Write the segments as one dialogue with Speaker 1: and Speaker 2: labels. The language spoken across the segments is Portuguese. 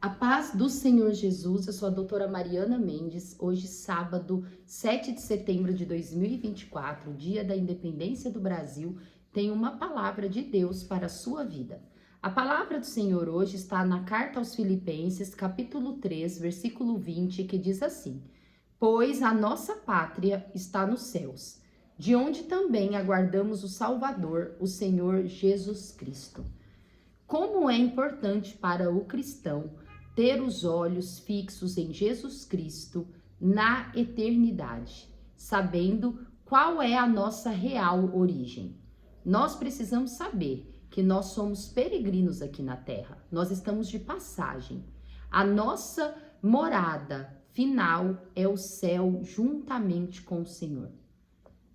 Speaker 1: A paz do Senhor Jesus, eu sou a doutora Mariana Mendes. Hoje, sábado, 7 de setembro de 2024, dia da independência do Brasil, tenho uma palavra de Deus para a sua vida. A palavra do Senhor hoje está na carta aos Filipenses, capítulo 3, versículo 20, que diz assim: Pois a nossa pátria está nos céus, de onde também aguardamos o Salvador, o Senhor Jesus Cristo. Como é importante para o cristão ter os olhos fixos em Jesus Cristo na eternidade, sabendo qual é a nossa real origem. Nós precisamos saber que nós somos peregrinos aqui na terra, nós estamos de passagem. A nossa morada final é o céu juntamente com o Senhor.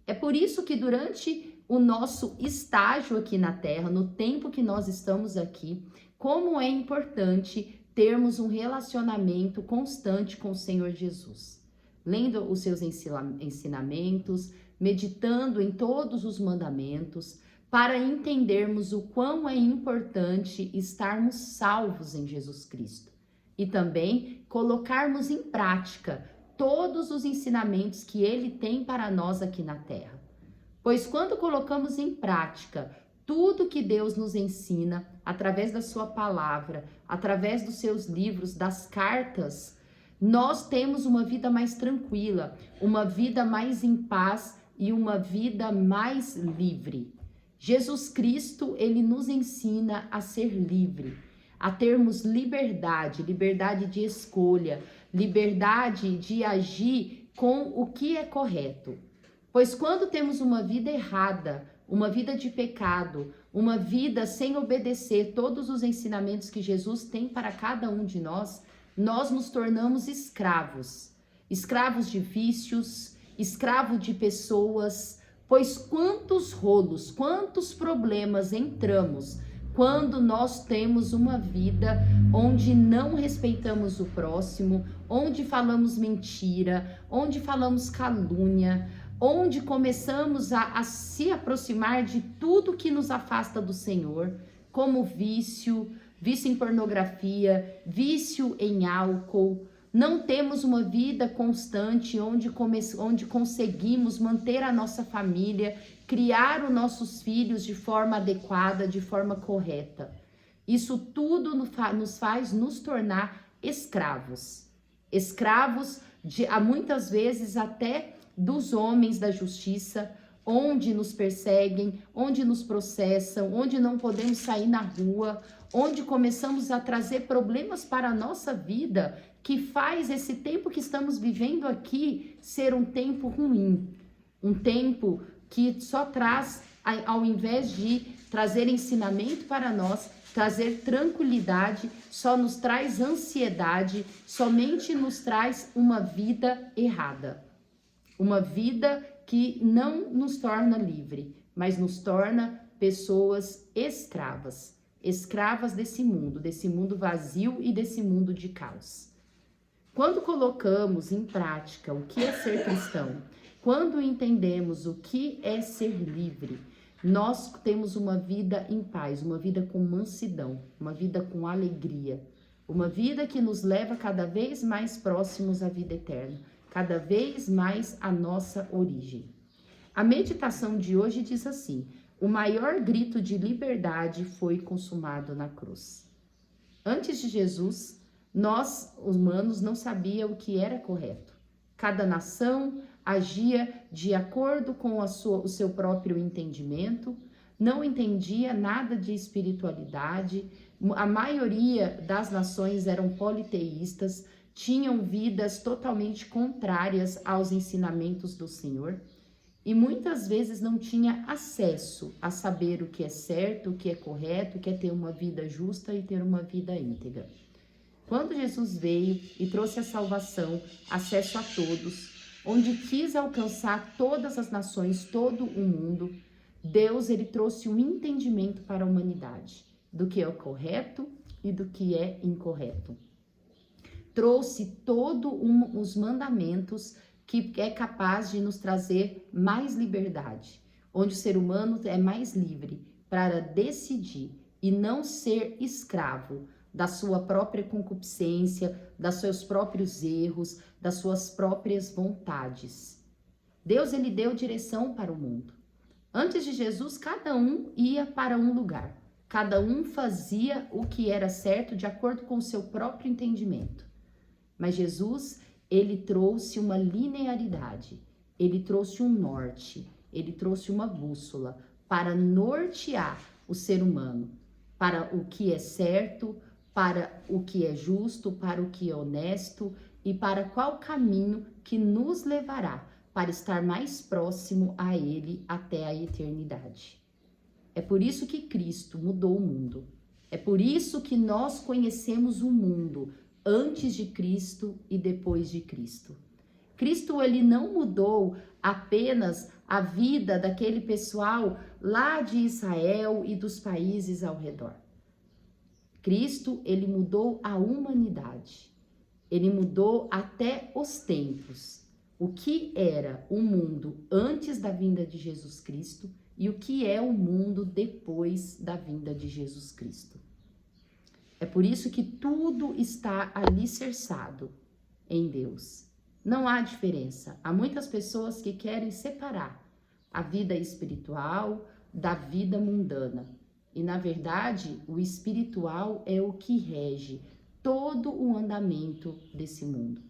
Speaker 1: É por isso que durante o nosso estágio aqui na terra, no tempo que nós estamos aqui, como é importante termos um relacionamento constante com o Senhor Jesus, lendo os seus ensinamentos, meditando em todos os mandamentos, para entendermos o quão é importante estarmos salvos em Jesus Cristo e também colocarmos em prática todos os ensinamentos que Ele tem para nós aqui na terra. Pois quando colocamos em prática tudo que Deus nos ensina, através da sua palavra, através dos seus livros, das cartas, nós temos uma vida mais tranquila, uma vida mais em paz e uma vida mais livre. Jesus Cristo, ele nos ensina a ser livre, a termos liberdade, liberdade de escolha, liberdade de agir com o que é correto. Pois quando temos uma vida errada, uma vida de pecado, uma vida sem obedecer todos os ensinamentos que Jesus tem para cada um de nós, nós nos tornamos escravos. Escravos de vícios, escravos de pessoas, pois quantos rolos, quantos problemas entramos quando nós temos uma vida onde não respeitamos o próximo, onde falamos mentira, onde falamos calúnia, onde começamos a se aproximar de tudo que nos afasta do Senhor, como vício em pornografia, vício em álcool. Não temos uma vida constante onde conseguimos manter a nossa família, criar os nossos filhos de forma adequada, de forma correta. Isso tudo nos faz nos tornar escravos. Escravos muitas vezes até dos homens da justiça, onde nos perseguem, onde nos processam, onde não podemos sair na rua, onde começamos a trazer problemas para a nossa vida, que faz esse tempo que estamos vivendo aqui ser um tempo ruim, um tempo que só traz, ao invés de trazer ensinamento para nós, trazer tranquilidade, só nos traz ansiedade, somente nos traz uma vida errada. Uma vida que não nos torna livre, mas nos torna pessoas escravas. Escravas desse mundo vazio e desse mundo de caos. Quando colocamos em prática o que é ser cristão, quando entendemos o que é ser livre, nós temos uma vida em paz, uma vida com mansidão, uma vida com alegria, uma vida que nos leva cada vez mais próximos à vida eterna, cada vez mais à nossa origem. A meditação de hoje diz assim: o maior grito de liberdade foi consumado na cruz. Antes de Jesus, nós, humanos, não sabíamos o que era correto. Cada nação agia de acordo com o seu próprio entendimento, não entendia nada de espiritualidade. A maioria das nações eram politeístas, tinham vidas totalmente contrárias aos ensinamentos do Senhor e muitas vezes não tinha acesso a saber o que é certo, o que é correto, o que é ter uma vida justa e ter uma vida íntegra. Quando Jesus veio e trouxe a salvação, acesso a todos, onde quis alcançar todas as nações, todo o mundo, Deus, ele trouxe um entendimento para a humanidade do que é o correto e do que é incorreto. Trouxe todos os mandamentos que é capaz de nos trazer mais liberdade, onde o ser humano é mais livre para decidir e não ser escravo da sua própria concupiscência, dos seus próprios erros, das suas próprias vontades. Deus, ele deu direção para o mundo. Antes de Jesus, cada um ia para um lugar. Cada um fazia o que era certo de acordo com o seu próprio entendimento. Mas Jesus, ele trouxe uma linearidade, ele trouxe um norte, ele trouxe uma bússola para nortear o ser humano, para o que é certo, para o que é justo, para o que é honesto e para qual caminho que nos levará para estar mais próximo a Ele até a eternidade. É por isso que Cristo mudou o mundo. É por isso que nós conhecemos o mundo antes de Cristo e depois de Cristo. Cristo, ele não mudou apenas a vida daquele pessoal lá de Israel e dos países ao redor. Cristo, ele mudou a humanidade. Ele mudou até os tempos. O que era o mundo antes da vinda de Jesus Cristo e o que é o mundo depois da vinda de Jesus Cristo. É por isso que tudo está alicerçado em Deus. Não há diferença. Há muitas pessoas que querem separar a vida espiritual da vida mundana. E, na verdade, o espiritual é o que rege todo o andamento desse mundo.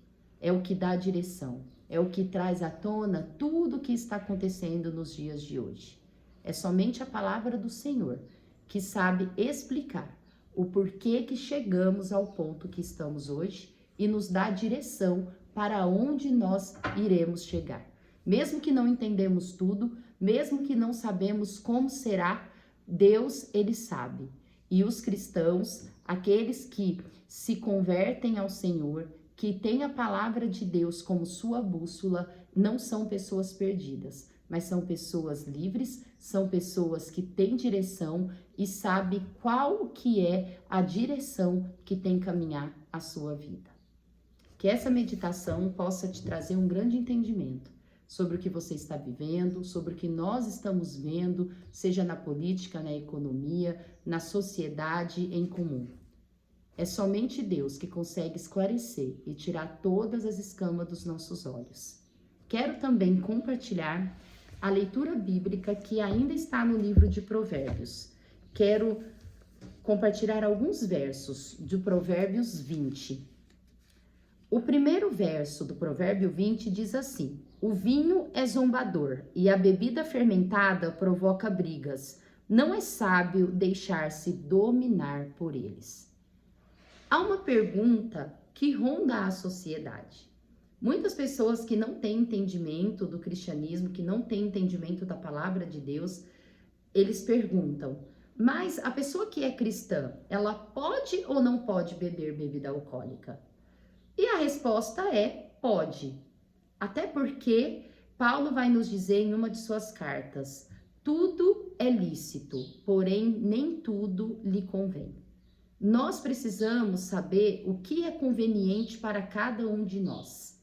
Speaker 1: É o que dá direção. É o que traz à tona tudo o que está acontecendo nos dias de hoje. É somente a palavra do Senhor que sabe explicar o porquê que chegamos ao ponto que estamos hoje e nos dá direção para onde nós iremos chegar. Mesmo que não entendemos tudo, mesmo que não sabemos como será, Deus, ele sabe. E os cristãos, aqueles que se convertem ao Senhor, que têm a palavra de Deus como sua bússola, não são pessoas perdidas, mas são pessoas livres, são pessoas que têm direção e sabem qual que é a direção que tem que caminhar a sua vida. Que essa meditação possa te trazer um grande entendimento sobre o que você está vivendo, sobre o que nós estamos vendo, seja na política, na economia, na sociedade em comum. É somente Deus que consegue esclarecer e tirar todas as escamas dos nossos olhos. Quero também compartilhar a leitura bíblica que ainda está no livro de Provérbios. Quero compartilhar alguns versos de Provérbios 20. O primeiro verso do Provérbio 20 diz assim: o vinho é zombador e a bebida fermentada provoca brigas. Não é sábio deixar-se dominar por eles. Há uma pergunta que ronda a sociedade. Muitas pessoas que não têm entendimento do cristianismo, que não têm entendimento da palavra de Deus, eles perguntam: mas a pessoa que é cristã, ela pode ou não pode beber bebida alcoólica? E a resposta é: pode. Até porque Paulo vai nos dizer em uma de suas cartas: tudo é lícito, porém nem tudo lhe convém. Nós precisamos saber o que é conveniente para cada um de nós.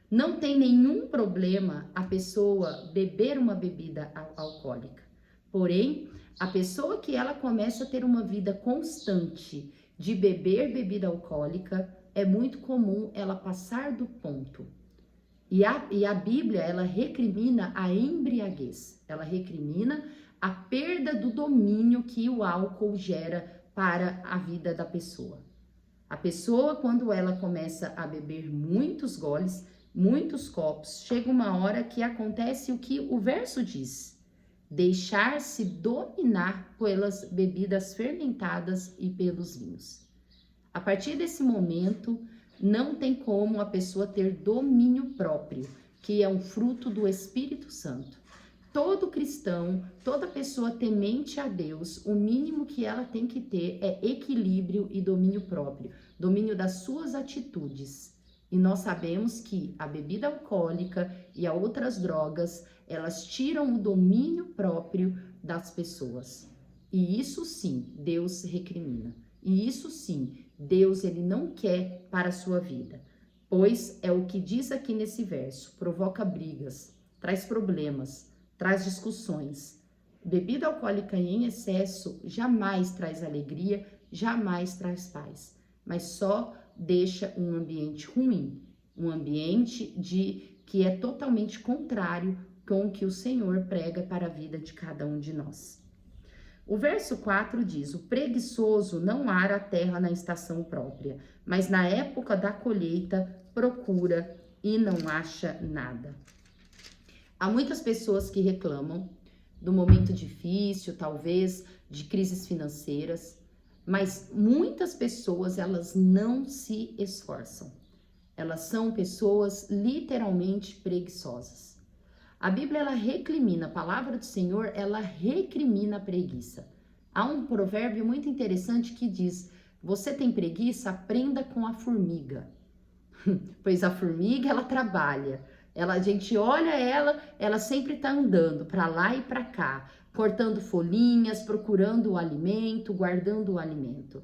Speaker 1: Não tem nenhum problema a pessoa beber uma bebida alcoólica. Porém, a pessoa que ela começa a ter uma vida constante de beber bebida alcoólica, é muito comum ela passar do ponto. E a Bíblia, ela recrimina a embriaguez. Ela recrimina a perda do domínio que o álcool gera para a vida da pessoa. A pessoa, quando ela começa a beber muitos goles, muitos copos, chega uma hora que acontece o que o verso diz: deixar-se dominar pelas bebidas fermentadas e pelos vinhos. A partir desse momento, não tem como a pessoa ter domínio próprio, que é um fruto do Espírito Santo. Todo cristão, toda pessoa temente a Deus, o mínimo que ela tem que ter é equilíbrio e domínio próprio, domínio das suas atitudes. E nós sabemos que a bebida alcoólica e as outras drogas, elas tiram o domínio próprio das pessoas. E isso sim, Deus recrimina. E isso sim, Deus, ele não quer para a sua vida. Pois é o que diz aqui nesse verso: provoca brigas, traz problemas, traz discussões. Bebida alcoólica em excesso jamais traz alegria, jamais traz paz, mas só deixa um ambiente ruim, um ambiente que é totalmente contrário com o que o Senhor prega para a vida de cada um de nós. O verso 4 diz: o preguiçoso não ara a terra na estação própria, mas na época da colheita procura e não acha nada. Há muitas pessoas que reclamam do momento difícil, talvez de crises financeiras, mas muitas pessoas, elas não se esforçam. Elas são pessoas literalmente preguiçosas. A Bíblia, ela recrimina, a palavra do Senhor, ela recrimina a preguiça. Há um provérbio muito interessante que diz: você tem preguiça? Aprenda com a formiga. Pois a formiga, ela trabalha. A gente olha ela sempre está andando para lá e para cá, cortando folhinhas, procurando o alimento, guardando o alimento.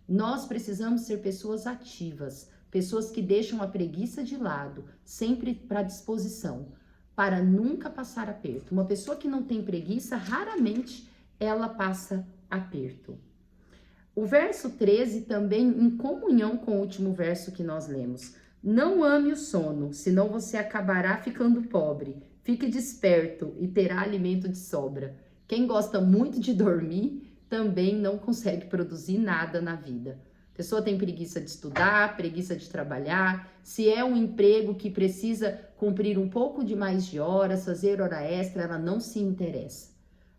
Speaker 1: Nós precisamos ser pessoas ativas, pessoas que deixam a preguiça de lado, sempre para disposição, para nunca passar aperto. Uma pessoa que não tem preguiça, raramente ela passa aperto. O verso 13 também em comunhão com o último verso que nós lemos. Não ame o sono, senão você acabará ficando pobre. Fique desperto e terá alimento de sobra. Quem gosta muito de dormir também não consegue produzir nada na vida. A pessoa tem preguiça de estudar, preguiça de trabalhar. Se é um emprego que precisa cumprir um pouco de mais de horas, fazer hora extra, ela não se interessa.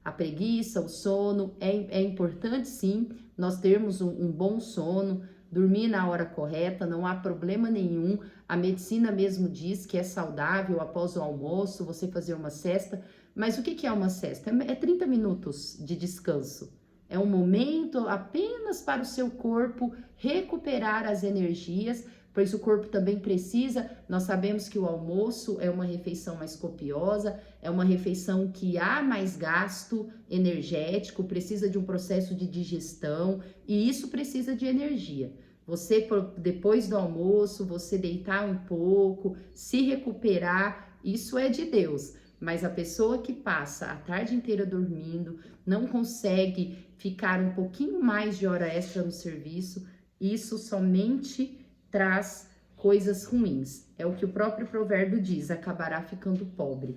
Speaker 1: A preguiça, o sono, é importante sim nós termos um bom sono, dormir na hora correta, não há problema nenhum. A medicina mesmo diz que é saudável após o almoço você fazer uma siesta. Mas o que é uma siesta? É 30 minutos de descanso. É um momento apenas para o seu corpo recuperar as energias, pois o corpo também precisa. Nós sabemos que o almoço é uma refeição mais copiosa, é uma refeição que há mais gasto energético, precisa de um processo de digestão e isso precisa de energia. Você, depois do almoço, você deitar um pouco, se recuperar, isso é de Deus. Mas a pessoa que passa a tarde inteira dormindo, não consegue ficar um pouquinho mais de hora extra no serviço, isso somente traz coisas ruins. É o que o próprio provérbio diz: acabará ficando pobre.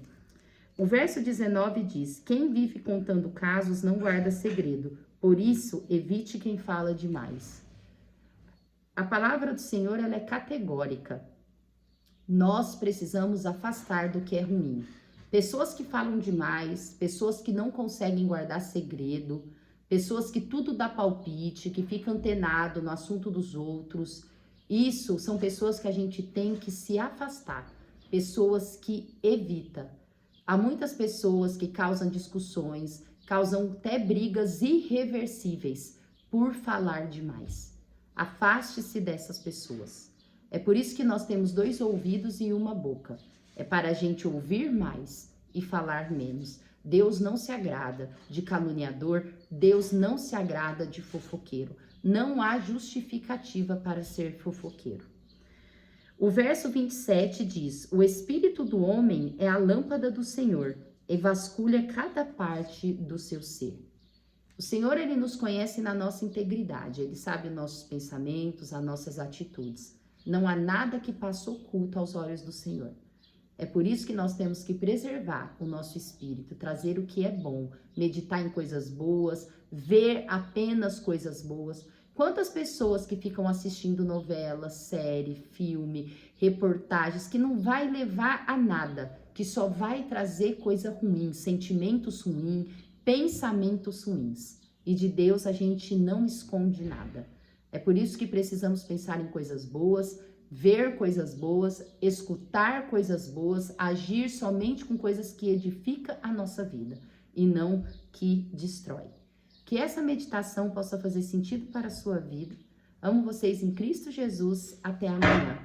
Speaker 1: O verso 19 diz: quem vive contando casos não guarda segredo, por isso evite quem fala demais. A palavra do Senhor, ela é categórica. Nós precisamos afastar do que é ruim. Pessoas que falam demais, pessoas que não conseguem guardar segredo, pessoas que tudo dá palpite, que fica antenado no assunto dos outros. Isso são pessoas que a gente tem que se afastar, pessoas que evita. Há muitas pessoas que causam discussões, causam até brigas irreversíveis por falar demais. Afaste-se dessas pessoas. É por isso que nós temos 2 ouvidos e uma boca. É para a gente ouvir mais e falar menos. Deus não se agrada de caluniador, Deus não se agrada de fofoqueiro. Não há justificativa para ser fofoqueiro. O verso 27 diz: o espírito do homem é a lâmpada do Senhor e vasculha cada parte do seu ser. O Senhor, ele nos conhece na nossa integridade, ele sabe os nossos pensamentos, as nossas atitudes. Não há nada que passe oculto aos olhos do Senhor. É por isso que nós temos que preservar o nosso espírito, trazer o que é bom, meditar em coisas boas, ver apenas coisas boas. Quantas pessoas que ficam assistindo novela, série, filme, reportagens, que não vai levar a nada, que só vai trazer coisa ruim, sentimentos ruins, pensamentos ruins. E de Deus a gente não esconde nada. É por isso que precisamos pensar em coisas boas, ver coisas boas, escutar coisas boas, agir somente com coisas que edificam a nossa vida e não que destrói. Que essa meditação possa fazer sentido para a sua vida. Amo vocês em Cristo Jesus. Até amanhã.